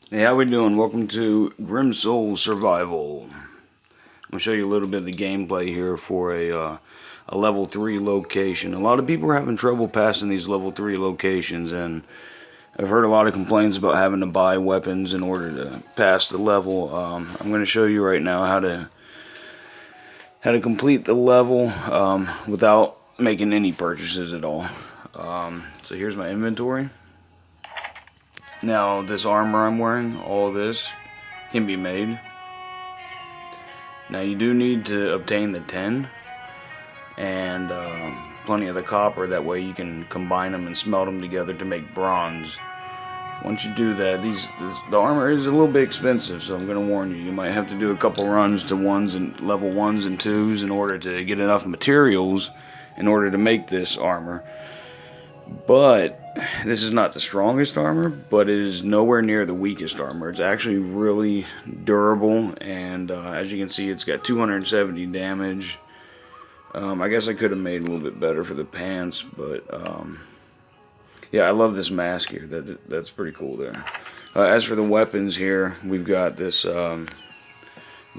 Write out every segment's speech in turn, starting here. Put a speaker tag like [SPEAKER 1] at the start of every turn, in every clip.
[SPEAKER 1] Hey, how we doing? Welcome to Grim Soul Survival. I'm gonna show you a little bit of the gameplay here for a level 3 location. A lot of people are having trouble passing these level 3 locations, and I've heard a lot of complaints about having to buy weapons in order to pass the level. I'm gonna show you right now how to complete the level without making any purchases at all. So here's my inventory. Now this armor I'm wearing, all this can be made. Now you do need to obtain the tin and plenty of the copper, that way you can combine them and smelt them together to make bronze. Once you do that, the armor is a little bit expensive, so I'm going to warn you. You might have to do a couple runs to level 1s and 2s in order to get enough materials in order to make this armor. But this is not the strongest armor, but it is nowhere near the weakest armor. It's actually really durable, and as you can see, it's got 270 damage. I guess I could have made a little bit better for the pants, but yeah, I love this mask here. That's pretty cool there. As for the weapons here, we've got this the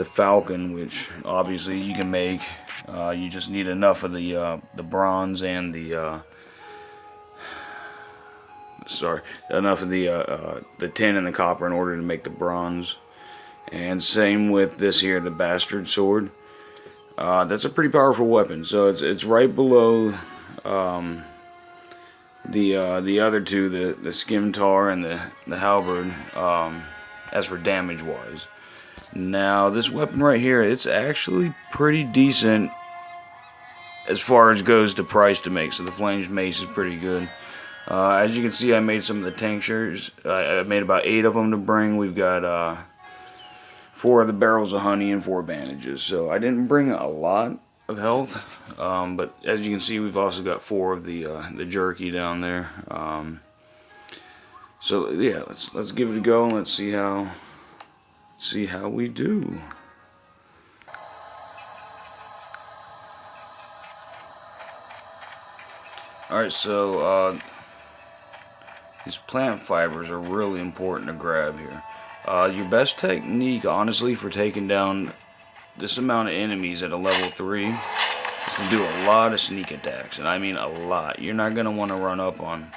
[SPEAKER 1] Falcon, which obviously you can make. You just need enough of the bronze and enough of the tin and the copper in order to make the bronze. And same with this here, the Bastard Sword. That's a pretty powerful weapon. So it's right below the other two, the Scimitar and the Halberd, as for damage wise. Now this weapon right here, it's actually pretty decent as far as goes to price to make. So the Flanged Mace is pretty good. As you can see, I made some of the tinctures. I made about 8 of them to bring. We've got 4 of the barrels of honey and 4 bandages. So I didn't bring a lot of health, but as you can see, we've also got 4 of the jerky down there. So yeah, let's give it a go and let's see how we do. All right, so these plant fibers are really important to grab here. Your best technique, honestly, for taking down this amount of enemies at a level 3 is to do a lot of sneak attacks, and I mean a lot. You're not going to want to run up on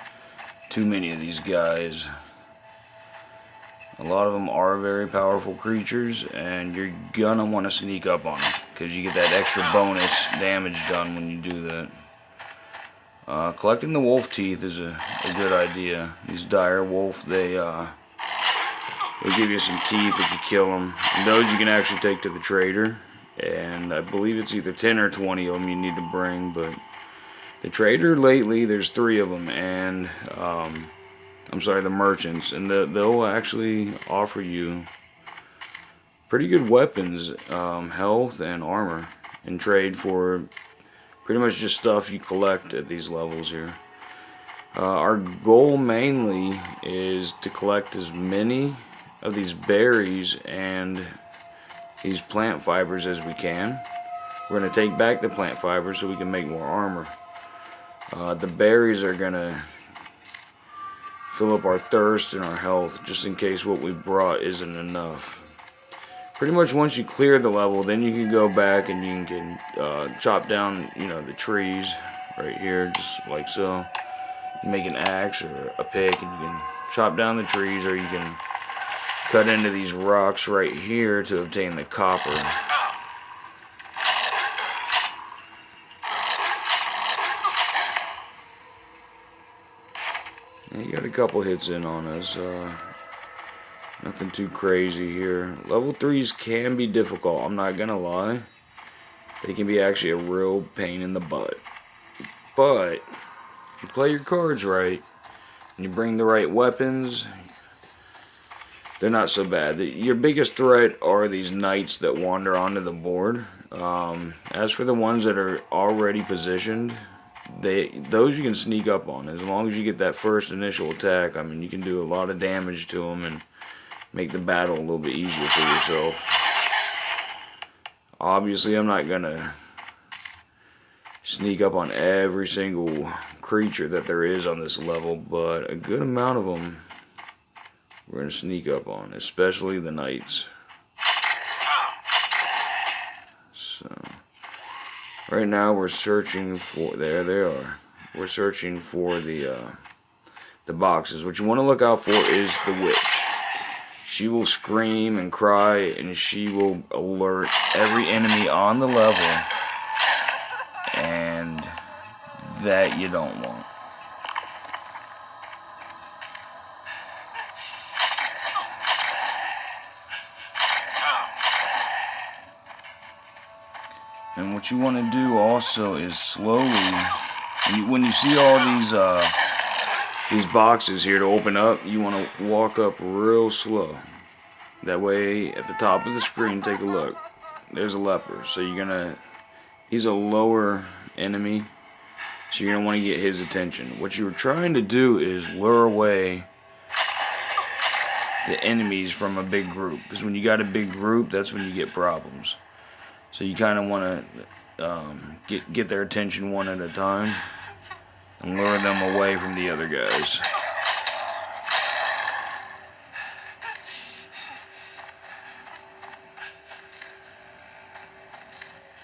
[SPEAKER 1] too many of these guys. A lot of them are very powerful creatures, and you're going to want to sneak up on them because you get that extra bonus damage done when you do that. Collecting the wolf teeth is a good idea. These dire wolf, they'll give you some teeth if you kill them. And those you can actually take to the trader. And I believe it's either 10 or 20 of them you need to bring. But the trader lately, there's 3 of them. And, I'm sorry, the merchants. And they'll actually offer you pretty good weapons, health, and armor in trade for pretty much just stuff you collect at these levels here. Our goal mainly is to collect as many of these berries and these plant fibers as we can. We're going to take back the plant fibers so we can make more armor. The berries are going to fill up our thirst and our health, just in case what we brought isn't enough. Pretty much once you clear the level, then you can go back and you can chop down, the trees right here, just like so. You make an axe or a pick, and you can chop down the trees, or you can cut into these rocks right here to obtain the copper. You got a couple hits in on us. Nothing too crazy here. Level 3s can be difficult, I'm not gonna lie. They can be actually a real pain in the butt. But if you play your cards right and you bring the right weapons, they're not so bad. Your biggest threat are these knights that wander onto the board. As for the ones that are already positioned, those you can sneak up on. As long as you get that first initial attack, I mean, you can do a lot of damage to them and make the battle a little bit easier for yourself. Obviously, I'm not gonna sneak up on every single creature that there is on this level, but a good amount of them we're going to sneak up on, especially the knights. So, right now we're searching for, there they are. We're searching for the boxes. What you want to look out for is the witch. She will scream and cry, and she will alert every enemy on the level, and that you don't want. And what you want to do also is slowly, when you see all these boxes here to open up, you want to walk up real slow. That way, at the top of the screen, take a look. There's a leper. So he's a lower enemy, so you're gonna want to get his attention. What you're trying to do is lure away the enemies from a big group, because when you got a big group, that's when you get problems. So you kind of want to get their attention one at a time and lure them away from the other guys.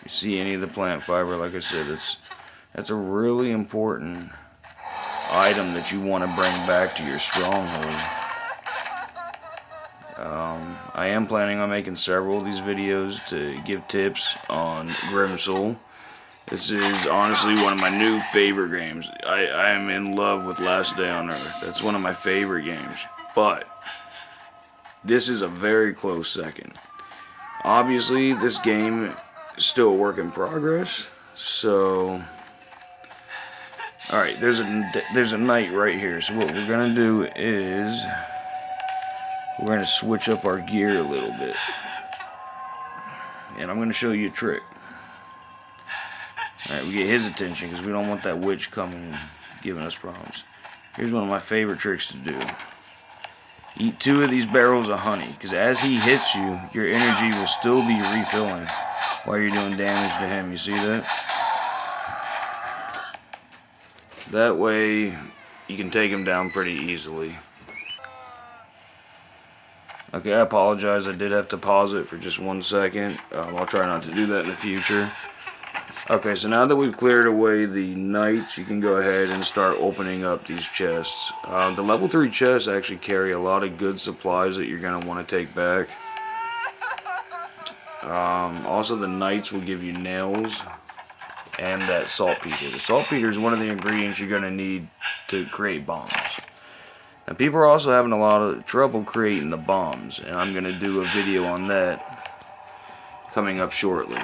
[SPEAKER 1] You see any of the plant fiber, like I said, that's a really important item that you want to bring back to your stronghold. I am planning on making several of these videos to give tips on Grim Soul. This is honestly one of my new favorite games. I am in love with Last Day on Earth. That's one of my favorite games. But this is a very close second. Obviously, this game is still a work in progress. So, alright, there's a knight right here. So what we're going to do is we're going to switch up our gear a little bit. And I'm going to show you a trick. Alright, we get his attention because we don't want that witch coming and giving us problems. Here's one of my favorite tricks to do. Eat 2 of these barrels of honey, because as he hits you, your energy will still be refilling while you're doing damage to him. You see that? That way, you can take him down pretty easily. Okay, I apologize. I did have to pause it for just 1 second. I'll try not to do that in the future. Okay, so now that we've cleared away the knights, you can go ahead and start opening up these chests. The level 3 chests actually carry a lot of good supplies that you're going to want to take back. Also, the knights will give you nails and that saltpeter. The saltpeter is one of the ingredients you're going to need to create bombs. And people are also having a lot of trouble creating the bombs, and I'm going to do a video on that coming up shortly.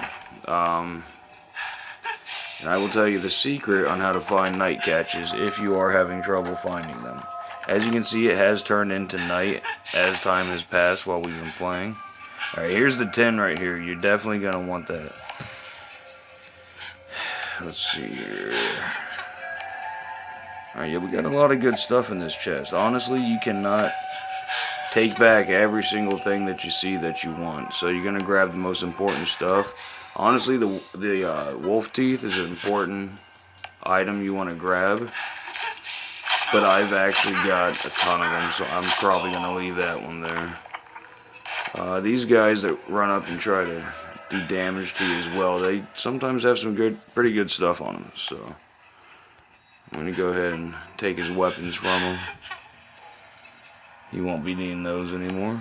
[SPEAKER 1] And I will tell you the secret on how to find night catches if you are having trouble finding them. As you can see, it has turned into night as time has passed while we've been playing. Alright, here's the 10 right here. You're definitely going to want that. Let's see here. Alright, yeah, we got a lot of good stuff in this chest. Honestly, you cannot take back every single thing that you see that you want. So you're going to grab the most important stuff. Honestly, the wolf teeth is an important item you want to grab. But I've actually got a ton of them, so I'm probably going to leave that one there. These guys that run up and try to do damage to you as well, they sometimes have some pretty good stuff on them. So I'm going to go ahead and take his weapons from him. He won't be needing those anymore.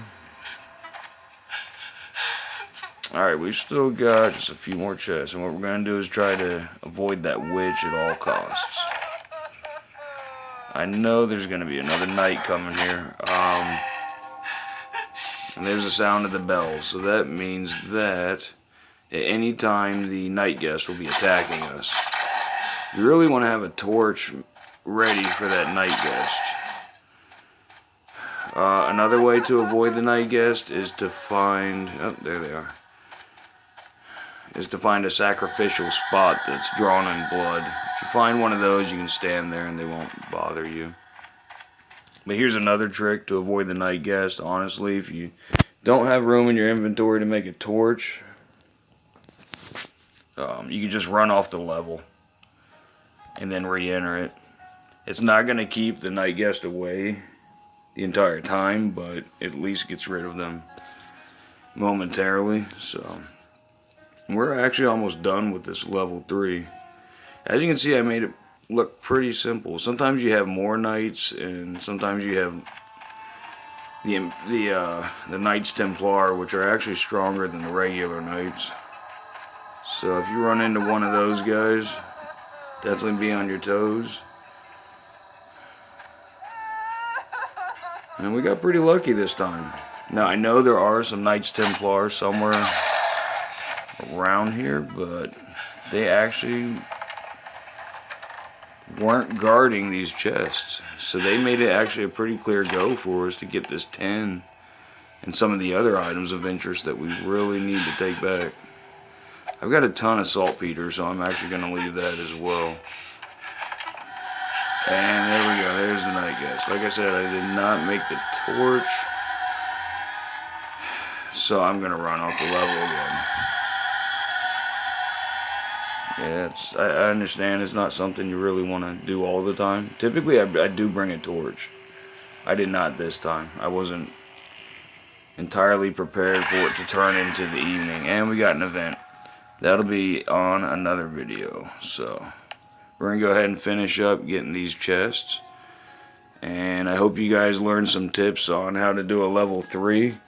[SPEAKER 1] Alright, we've still got just a few more chests, and what we're going to do is try to avoid that witch at all costs. I know there's going to be another knight coming here. And there's the sound of the bells, so that means that at any time the night guest will be attacking us. You really want to have a torch ready for that night guest. Another way to avoid the night guest is to find... oh, there they are. Is to find a sacrificial spot that's drawn in blood. If you find one of those, you can stand there and they won't bother you. But here's another trick to avoid the night guest. Honestly, if you don't have room in your inventory to make a torch, you can just run off the level and then re-enter it. It's not going to keep the night guest away, the entire time, but at least gets rid of them momentarily. So we're actually almost done with this level 3. As you can see, I made it look pretty simple. Sometimes you have more knights, and sometimes you have the Knights Templar, which are actually stronger than the regular knights. So if you run into one of those guys, definitely be on your toes. And we got pretty lucky this time. Now I know there are some Knights Templar somewhere around here, but they actually weren't guarding these chests, so they made it actually a pretty clear go for us to get this 10 and some of the other items of interest that we really need to take back. I've got a ton of saltpeter, so I'm actually going to leave that as well. And there we go, there's the Nightgeist. Like I said, I did not make the torch, so I'm going to run off the level again. Yeah, I understand it's not something you really want to do all the time. Typically, I do bring a torch. I did not this time. I wasn't entirely prepared for it to turn into the evening. And we got an event. That'll be on another video. So, we're going to go ahead and finish up getting these chests. And I hope you guys learned some tips on how to do a level 3.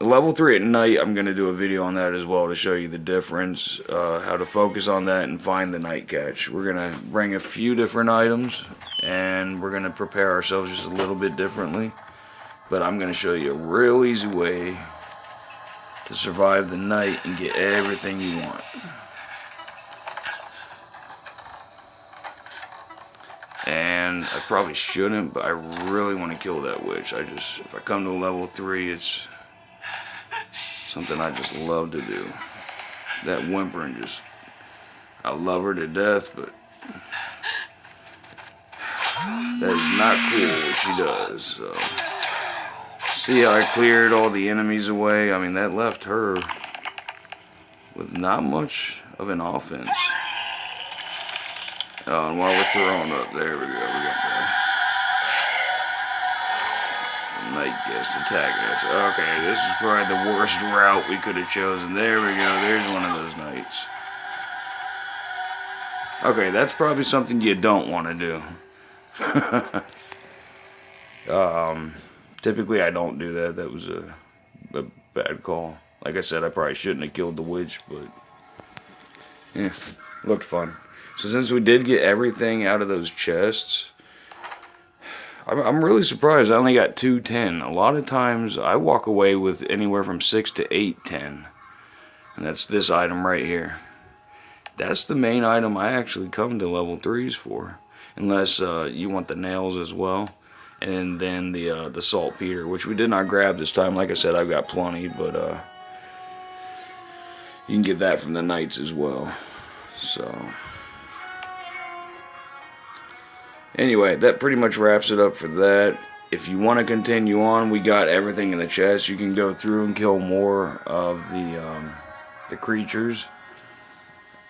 [SPEAKER 1] Level 3 at night, I'm going to do a video on that as well to show you the difference, how to focus on that and find the night catch. We're going to bring a few different items, and we're going to prepare ourselves just a little bit differently. But I'm going to show you a real easy way to survive the night and get everything you want. And I probably shouldn't, but I really want to kill that witch. If I come to a level 3, it's something I just love to do. That whimpering, I love her to death, but that is not cool what she does. So, see how I cleared all the enemies away? I mean, that left her with not much of an offense. Oh, and while we're throwing up, there we go, we got that. Nightgeist attack us. Okay, this is probably the worst route we could have chosen. There we go, there's one of those knights. Okay, that's probably something you don't want to do. Typically I don't do that. That was a bad call. Like I said, I probably shouldn't have killed the witch, but yeah, looked fun. So since we did get everything out of those chests, I'm really surprised I only got 210. A lot of times I walk away with anywhere from 6 to 8 10. And that's this item right here. That's the main item I actually come to level 3s for. Unless you want the nails as well. And then the saltpeter, which we did not grab this time. Like I said, I've got plenty, but you can get that from the knights as well. So anyway, that pretty much wraps it up for that. If you want to continue on, we got everything in the chest. You can go through and kill more of the creatures.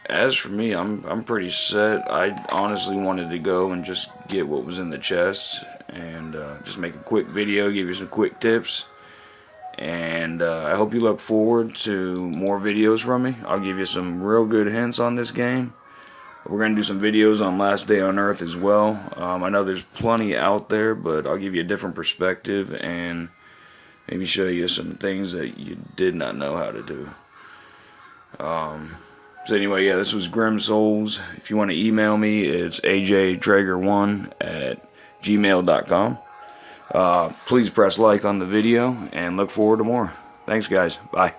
[SPEAKER 1] As for me, I'm pretty set. I honestly wanted to go and just get what was in the chests and just make a quick video, give you some quick tips. And I hope you look forward to more videos from me. I'll give you some real good hints on this game. We're going to do some videos on Last Day on Earth as well. I know there's plenty out there, but I'll give you a different perspective and maybe show you some things that you did not know how to do. So anyway, yeah, this was Grim Souls. If you want to email me, it's ajtraeger1@gmail.com. Please press like on the video and look forward to more. Thanks, guys. Bye.